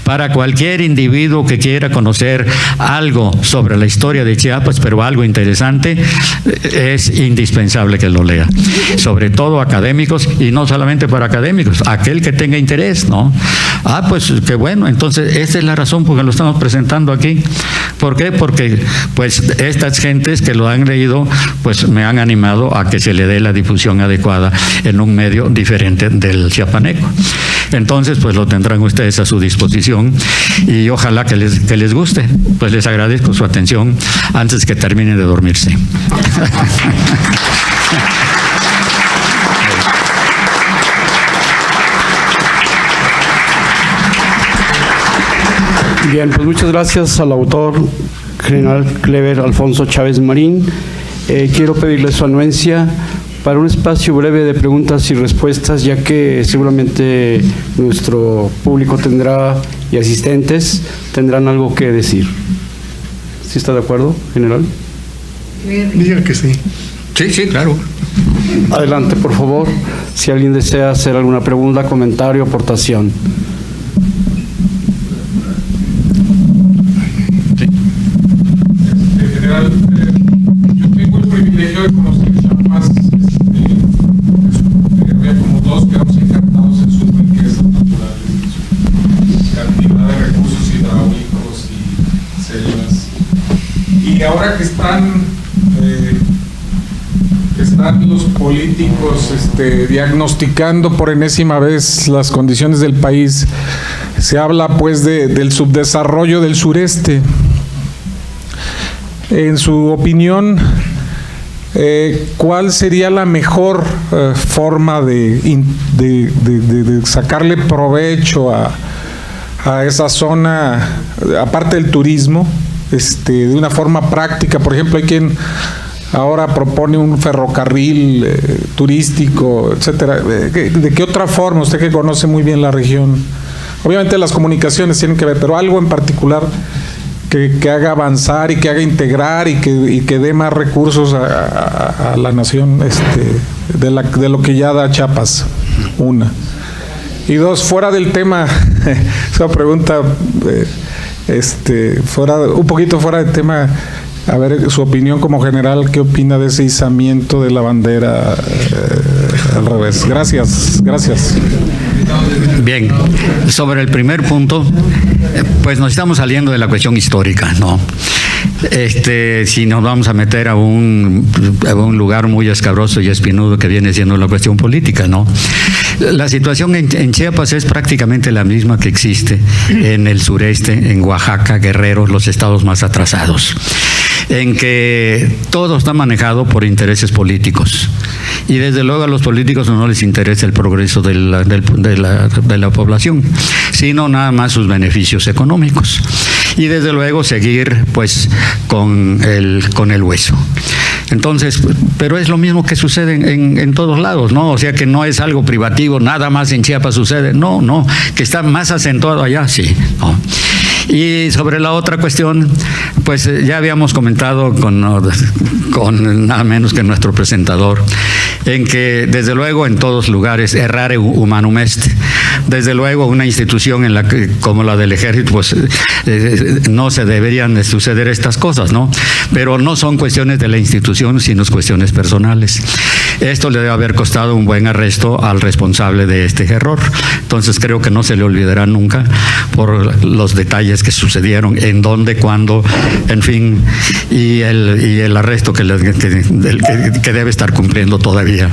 Speaker 4: Para cualquier individuo que quiera conocer algo sobre la historia de Chiapas, pero algo interesante, es indispensable que lo lea. Sobre todo académicos, y no solamente para académicos, aquel que tenga interés, ¿no? Pues qué bueno, entonces esa es la razón por la que lo estamos presentando aquí. ¿Por qué? Porque pues estas gentes que lo han leído, pues me han animado a que se le dé la difusión adecuada en un medio diferente del chiapaneco. Entonces, pues lo tendrán ustedes a su disposición y ojalá que les guste. Pues les agradezco su atención antes que terminen de dormirse.
Speaker 2: Bien, pues muchas gracias al autor, general Clever Alfonso Chávez Marín. Quiero pedirle su anuencia para un espacio breve de preguntas y respuestas, ya que seguramente nuestro público y asistentes tendrán algo que decir. ¿Sí está de acuerdo, general?
Speaker 3: Diga que sí.
Speaker 4: Sí, claro.
Speaker 2: Adelante, por favor, si alguien desea hacer alguna pregunta, comentario, aportación.
Speaker 5: General, yo tengo el privilegio de conocer Chiapas, como todos quedamos encantados en sus riquezas naturales, su cantidad de recursos hidráulicos y selvas. Y ahora que están los políticos diagnosticando por enésima vez las condiciones del país, se habla pues del subdesarrollo del sureste. En su opinión, ¿cuál sería la mejor forma de sacarle provecho a esa zona, aparte del turismo, de una forma práctica? Por ejemplo, hay quien ahora propone un ferrocarril turístico, etcétera. ¿De qué otra forma? Usted que conoce muy bien la región. Obviamente las comunicaciones tienen que ver, pero algo en particular que haga avanzar y que haga integrar y que dé más recursos a la nación de lo que ya da Chiapas, una. Y dos, fuera del tema, esa pregunta, un poquito fuera del tema, a ver, su opinión como general, ¿qué opina de ese izamiento de la bandera al revés? Gracias.
Speaker 4: Bien, sobre el primer punto, pues nos estamos saliendo de la cuestión histórica, ¿no? Si nos vamos a meter a un lugar muy escabroso y espinudo que viene siendo la cuestión política, ¿no? La situación en Chiapas es prácticamente la misma que existe en el sureste, en Oaxaca, Guerrero, los estados más atrasados, en que todo está manejado por intereses políticos. Y desde luego a los políticos no les interesa el progreso de la población, sino nada más sus beneficios económicos. Y desde luego seguir pues con el hueso. Entonces, pero es lo mismo que sucede en todos lados, ¿no? O sea que no es algo privativo, nada más en Chiapas sucede. No, que está más acentuado allá, sí, ¿no? Y sobre la otra cuestión, pues ya habíamos comentado con nada menos que nuestro presentador, en que desde luego en todos lugares errare humanum est. Desde luego una institución como la del ejército, pues no se deberían suceder estas cosas, ¿no? Pero no son cuestiones de la institución, sino cuestiones personales. Esto le debe haber costado un buen arresto al responsable de este error. Entonces creo que no se le olvidará nunca por los detalles que sucedieron, en dónde, cuándo, en fin, y el arresto que debe estar cumpliendo todavía.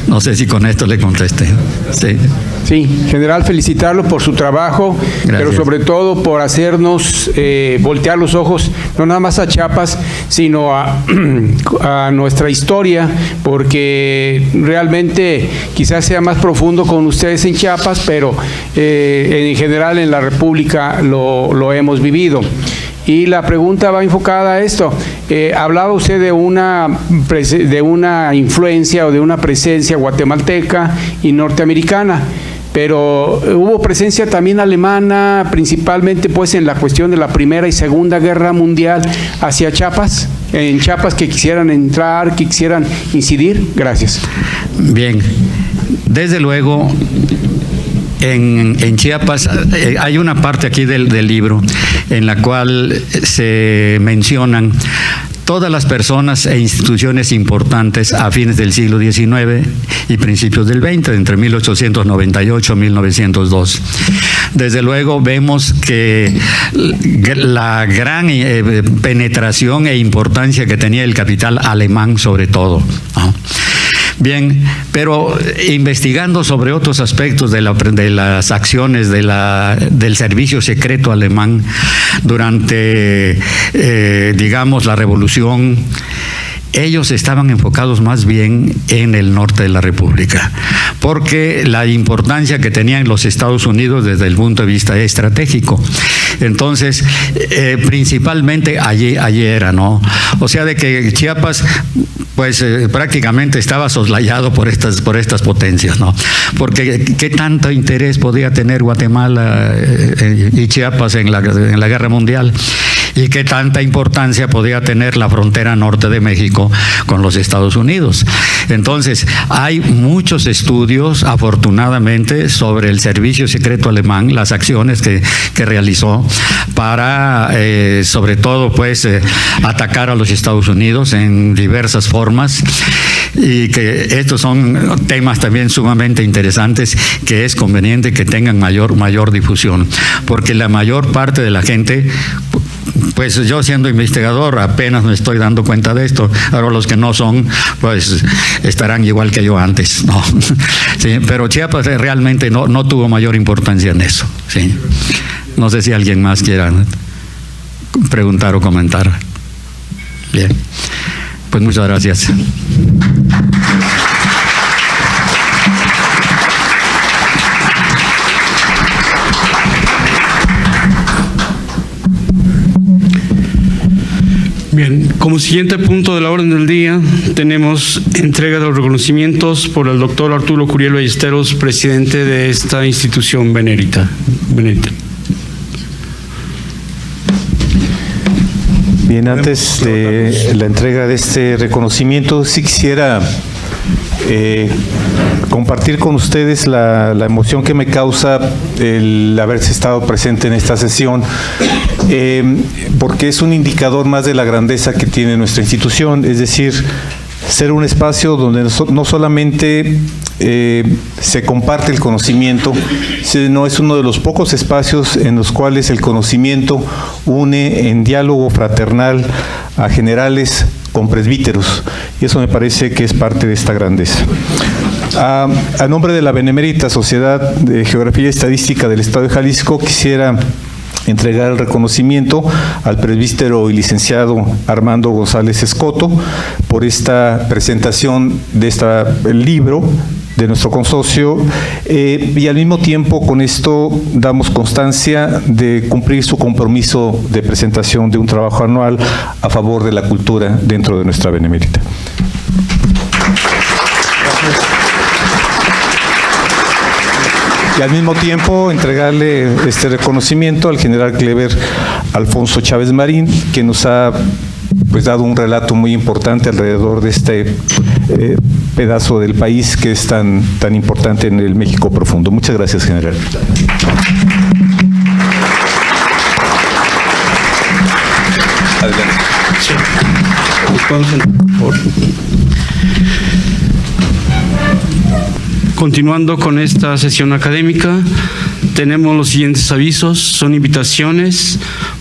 Speaker 4: No sé si con esto le contesté. Sí.
Speaker 6: Sí, general, felicitarlo por su trabajo,
Speaker 4: Gracias.
Speaker 6: pero sobre todo por hacernos voltear los ojos, no nada más a Chiapas, sino a nuestra historia, porque realmente quizás sea más profundo con ustedes en Chiapas, pero en general en la República lo hemos vivido. Y la pregunta va enfocada a esto. Hablaba usted de una influencia o de una presencia guatemalteca y norteamericana, pero hubo presencia también alemana, principalmente pues en la cuestión de la Primera y Segunda Guerra Mundial hacia Chiapas, en Chiapas, que quisieran entrar, que quisieran incidir. Gracias.
Speaker 4: Bien, desde luego. En Chiapas hay una parte aquí del libro en la cual se mencionan todas las personas e instituciones importantes a fines del siglo XIX y principios del XX, entre 1898 y 1902. Desde luego vemos que la gran penetración e importancia que tenía el capital alemán sobre todo, ¿no? Bien, pero investigando sobre otros aspectos de las acciones del servicio secreto alemán durante, digamos, la Revolución, ellos estaban enfocados más bien en el norte de la República, porque la importancia que tenían los Estados Unidos desde el punto de vista estratégico. Entonces, principalmente allí era, ¿no? O sea, de que Chiapas, pues prácticamente estaba soslayado por estas potencias, ¿no? Porque qué tanto interés podía tener Guatemala y Chiapas en la Guerra Mundial, y qué tanta importancia podía tener la frontera norte de México con los Estados Unidos. Entonces, hay muchos estudios, afortunadamente, sobre el servicio secreto alemán, las acciones que realizó para, sobre todo, pues, atacar a los Estados Unidos en diversas formas, y que estos son temas también sumamente interesantes que es conveniente que tengan mayor difusión, porque la mayor parte de la gente, pues yo siendo investigador apenas me estoy dando cuenta de esto. Ahora los que no son, pues estarán igual que yo antes, ¿no? Sí, pero Chiapas realmente no tuvo mayor importancia en eso, ¿sí? No sé si alguien más quiera preguntar o comentar. Bien, pues muchas gracias.
Speaker 2: Bien, como siguiente punto de la orden del día, tenemos entrega de los reconocimientos por el doctor Arturo Curiel Ballesteros, presidente de esta institución benemérita.
Speaker 1: Bien, antes de la entrega de este reconocimiento, sí quisiera compartir con ustedes la emoción que me causa el haberse estado presente en esta sesión, porque es un indicador más de la grandeza que tiene nuestra institución, es decir, ser un espacio donde no solamente se comparte el conocimiento, sino es uno de los pocos espacios en los cuales el conocimiento une en diálogo fraternal a generales con presbíteros, y eso me parece que es parte de esta grandeza. A nombre de la Benemérita Sociedad de Geografía y Estadística del Estado de Jalisco, quisiera entregar el reconocimiento al presbítero y licenciado Armando González Escoto por esta presentación de este libro de nuestro consorcio, y al mismo tiempo con esto damos constancia de cumplir su compromiso de presentación de un trabajo anual a favor de la cultura dentro de nuestra Benemérita. Y al mismo tiempo entregarle este reconocimiento al general Clever Alfonso Chávez Marín, que nos ha pues dado un relato muy importante alrededor de este pedazo del país que es tan importante en el México profundo. Muchas gracias, general. Adelante. Sí.
Speaker 2: ¿Podemos sentar, por favor? Continuando con esta sesión académica, tenemos los siguientes avisos. Son invitaciones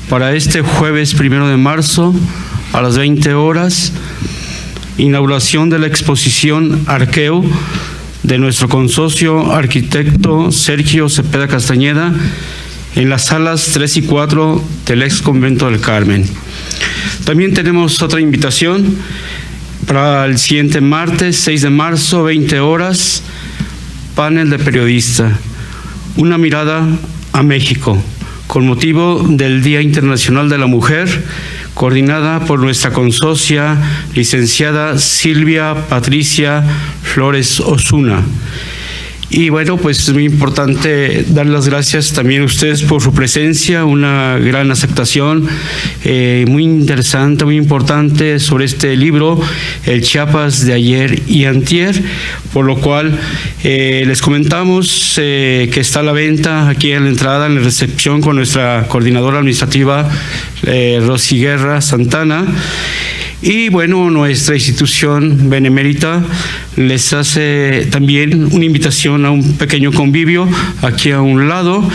Speaker 2: para este jueves 1 de marzo a las 20 horas. Inauguración de la exposición Arqueo de nuestro consocio arquitecto Sergio Cepeda Castañeda en las salas 3 y 4 del ex convento del Carmen. También tenemos otra invitación para el siguiente martes 6 de marzo, 20 horas, panel de periodista, una mirada a México, con motivo del Día Internacional de la Mujer, coordinada por nuestra consocia, licenciada Silvia Patricia Flores Osuna. Y bueno, pues es muy importante dar las gracias también a ustedes por su presencia, una gran aceptación, muy interesante, muy importante sobre este libro, El Chiapas de ayer y antier, por lo cual les comentamos que está a la venta aquí en la entrada, en la recepción, con nuestra coordinadora administrativa, Rosy Guerra Santana. Y bueno, nuestra institución benemérita les hace también una invitación a un pequeño convivio aquí a un lado.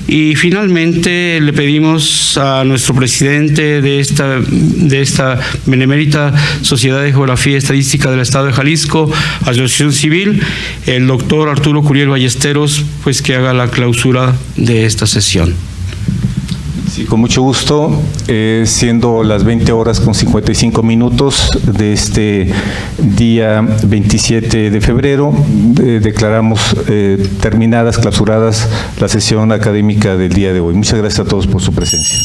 Speaker 2: Y finalmente le pedimos a nuestro presidente de esta benemérita Sociedad de Geografía y Estadística del Estado de Jalisco, Asociación Civil, el doctor Arturo Curiel Ballesteros, pues que haga la clausura de esta sesión.
Speaker 1: Sí, con mucho gusto, siendo las 20 horas con 55 minutos de este día 27 de febrero, declaramos clausuradas la sesión académica del día de hoy. Muchas gracias a todos por su presencia.